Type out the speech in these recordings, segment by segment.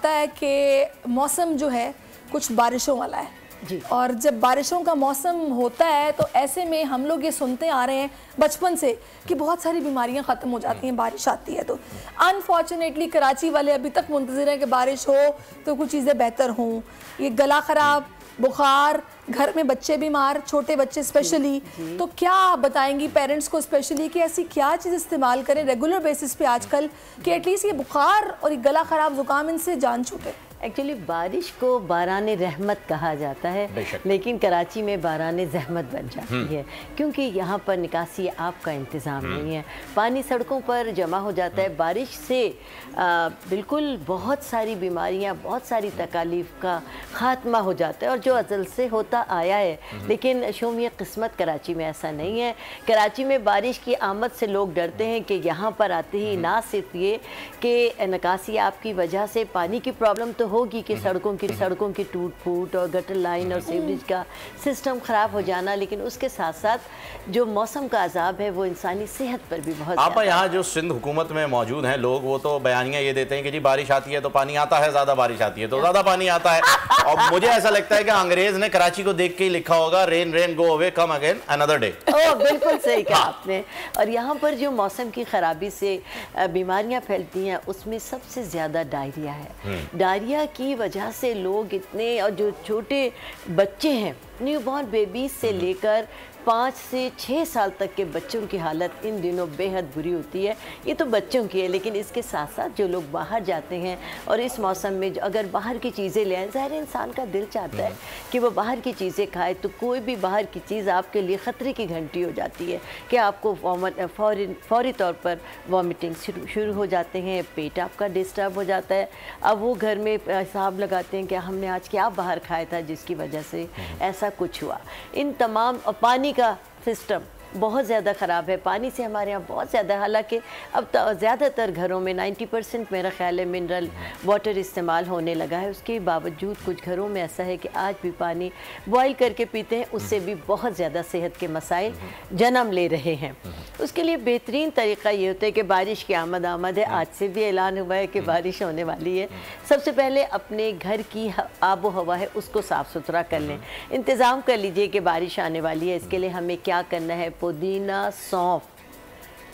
लगता है कि मौसम जो है कुछ बारिशों वाला है जी। और जब बारिशों का मौसम होता है तो ऐसे में हम लोग ये सुनते आ रहे हैं बचपन से कि बहुत सारी बीमारियां ख़त्म हो जाती हैं बारिश आती है तो। अनफॉर्चुनेटली कराची वाले अभी तक मुंतज़िर हैं कि बारिश हो तो कुछ चीज़ें बेहतर हों। ये गला ख़राब, बुखार, घर में बच्चे बीमार, छोटे बच्चे स्पेशली, तो क्या आप बताएंगी पेरेंट्स को स्पेशली कि ऐसी क्या चीज़ इस्तेमाल करें रेगुलर बेसिस पे आजकल कि एटलीस्ट ये बुखार और ये गला ख़राब, ज़ुकाम इनसे जान छूटे? एक्चुअली बारिश को बारान रहमत कहा जाता है, लेकिन कराची में बारान ज़हमत बन जाती है क्योंकि यहाँ पर निकासी आपका इंतज़ाम नहीं है। पानी सड़कों पर जमा हो जाता है। बारिश से बिल्कुल बहुत सारी बीमारियाँ, बहुत सारी तकालीफ का ख़ात्मा हो जाता है और जो अज़ल से होता आया है। लेकिन शोमिया किस्मत कराची में ऐसा नहीं है। कराची में बारिश की आमद से लोग डरते हैं कि यहाँ पर आते ही ना सिर्फ ये कि निकासी आपकी वजह से पानी की प्रॉब्लम तो होगी कि सड़कों की टूट फूट और गटर लाइन और सीवरेज का सिस्टम ख़राब हो जाना, लेकिन उसके साथ साथ जो मौसम का अजाब है वो इंसानी सेहत पर भी बहुत। आप यहाँ जो सिंध हुकूमत में मौजूद हैं लोग, वो तो बयानियाँ ये देते हैं कि जी बारिश आती है तो पानी आता है, ज़्यादा बारिश आती है तो ज़्यादा पानी आता है। और मुझे ऐसा लगता है कि अंग्रेज ने कराची को देख के ही लिखा होगा, rain rain go away come again another day. बिल्कुल सही कहा आपने। और यहाँ पर जो मौसम की खराबी से बीमारियाँ फैलती हैं उसमें सबसे ज़्यादा डायरिया है। डायरिया की वजह से लोग इतने, और जो छोटे बच्चे हैं न्यूबॉर्न बेबीज से लेकर 5 से 6 साल तक के बच्चों की हालत इन दिनों बेहद बुरी होती है। ये तो बच्चों की है, लेकिन इसके साथ साथ जो लोग बाहर जाते हैं और इस मौसम में अगर बाहर की चीज़ें ले आए, ज़ाहिर इंसान का दिल चाहता है कि वो बाहर की चीज़ें खाए, तो कोई भी बाहर की चीज़ आपके लिए ख़तरे की घंटी हो जाती है कि आपको फौरी तौर पर वॉमिटिंग शुरू हो जाते हैं, पेट आपका डिस्टर्ब हो जाता है। अब वो घर में हिसाब लगाते हैं कि हमने आज क्या बाहर खाया था जिसकी वजह से ऐसा कुछ हुआ। इन तमाम, पानी का सिस्टम बहुत ज़्यादा ख़राब है। पानी से हमारे यहाँ बहुत ज़्यादा, हालांकि अब तो ज़्यादातर घरों में 90% मेरा ख्याल है मिनरल वाटर इस्तेमाल होने लगा है। उसके बावजूद कुछ घरों में ऐसा है कि आज भी पानी बॉयल करके पीते हैं, उससे भी बहुत ज़्यादा सेहत के मसाइल जन्म ले रहे हैं। उसके लिए बेहतरीन तरीक़ा ये होता है कि बारिश की आमद है। आज से भी ऐलान हुआ है कि बारिश होने वाली है। सबसे पहले अपने घर की आबो हवा है उसको साफ़ सुथरा कर लें, इंतज़ाम कर लीजिए कि बारिश आने वाली है। इसके लिए हमें क्या करना है, पुदीना, सौंफ,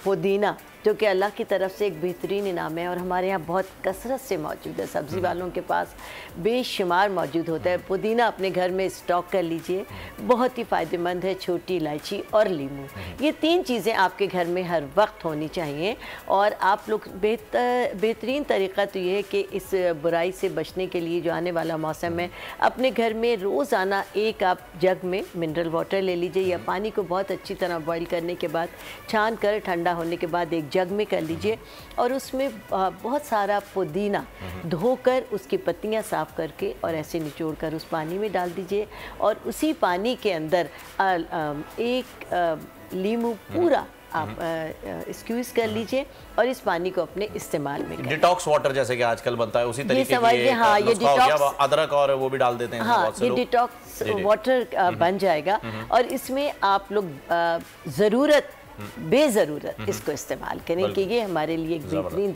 पुदीना जो कि अल्लाह की तरफ से एक बेहतरीन इनाम है और हमारे यहाँ बहुत कसरत से मौजूद है, सब्ज़ी वालों के पास बेशुमार मौजूद होता है। पुदीना अपने घर में स्टॉक कर लीजिए, बहुत ही फ़ायदेमंद है। छोटी इलायची और लीमू, ये 3 चीज़ें आपके घर में हर वक्त होनी चाहिए। और आप लोग बेहतरीन तरीक़ा तो ये है कि इस बुराई से बचने के लिए जो आने वाला मौसम है, अपने घर में रोज़ाना एक आप जग में मिनरल वाटर ले लीजिए या पानी को बहुत अच्छी तरह बॉयल करने के बाद छान कर ठंडा होने के बाद एक जग में कर लीजिए और उसमें बहुत सारा पुदीना धोकर उसकी पत्तियां साफ़ करके और ऐसे निचोड़ कर उस पानी में डाल दीजिए और उसी पानी के अंदर एक लीमू पूरा आप स्क्यूज़ कर लीजिए और इस पानी को अपने इस्तेमाल में करें। डिटॉक्स वाटर जैसे कि आजकल बनता है उसी तरीके की हाँ, ये डिटॉक्स, अदरक और वो भी डाल देते हैं। हाँ, ये डिटॉक्स वाटर बन जाएगा और इसमें आप लोग ज़रूरत बेज़रूरत इसको इस्तेमाल करें कि ये हमारे लिए एक बेहतरीन।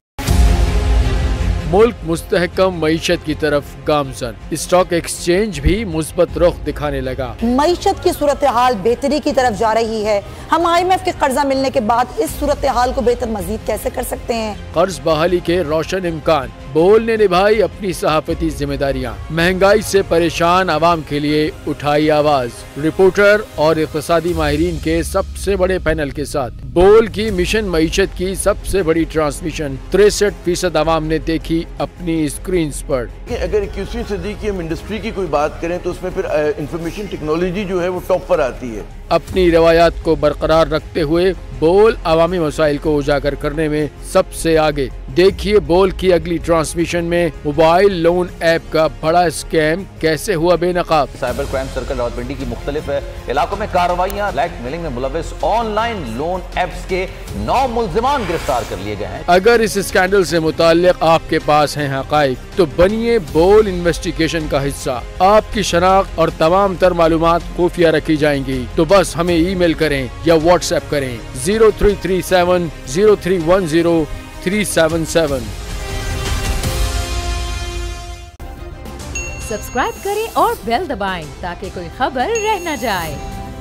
मुल्क मुस्तहकम मईशत की तरफ गामजन, स्टॉक एक्सचेंज भी मुस्बत रुख दिखाने लगा। मईशत की सूरत हाल बेहतरी की तरफ जा रही है। हम IMF के कर्जा मिलने के बाद इस सूरत हाल को बेहतर मजीद कैसे कर सकते हैं? कर्ज बहाली के रोशन इम्कान, बोल ने निभाई अपनी सहाफती जिम्मेदारियाँ, महंगाई से परेशान आवाम के लिए उठाई आवाज। रिपोर्टर और इक़्तिसादी माहिरीन के सबसे बड़े पैनल के साथ बोल की मिशन मईशत की सबसे बड़ी ट्रांसमिशन 63% आवाम ने देखी अपनी स्क्रीन पर। अगर 21वीं सदी की हम इंडस्ट्री की कोई बात करें तो उसमें फिर इंफॉर्मेशन टेक्नोलॉजी जो है वो टॉप पर आती है। अपनी रवायात को बरकरार रखते हुए बोल अवामी मसाइल को उजागर करने में सबसे आगे। देखिए बोल की अगली ट्रांसमिशन में मोबाइल लोन ऐप का बड़ा स्कैम कैसे हुआ बेनकाब। साइबर क्राइम सर्कल रावलपिंडी की मुख्तलिफ इलाकों में कार्रवाइयाँ, ब्लैकमेलिंग में मुलविस ऑनलाइन लोन ऐप्स के 9 मुल्जिमान गिरफ्तार कर लिए गए हैं। अगर इस स्कैंडल से मुताल्लिक आपके पास हैं हक़ाइक़ तो बनिए बोल इन्वेस्टिगेशन का हिस्सा। आपकी शनाख्त और तमाम तर मालूमात खुफिया रखी जाएंगी, तो बस हमें ईमेल करें या व्हाट्सएप करें 0337 0310 377। सब्सक्राइब करें और बेल दबाएं ताकि कोई खबर रह न जाए।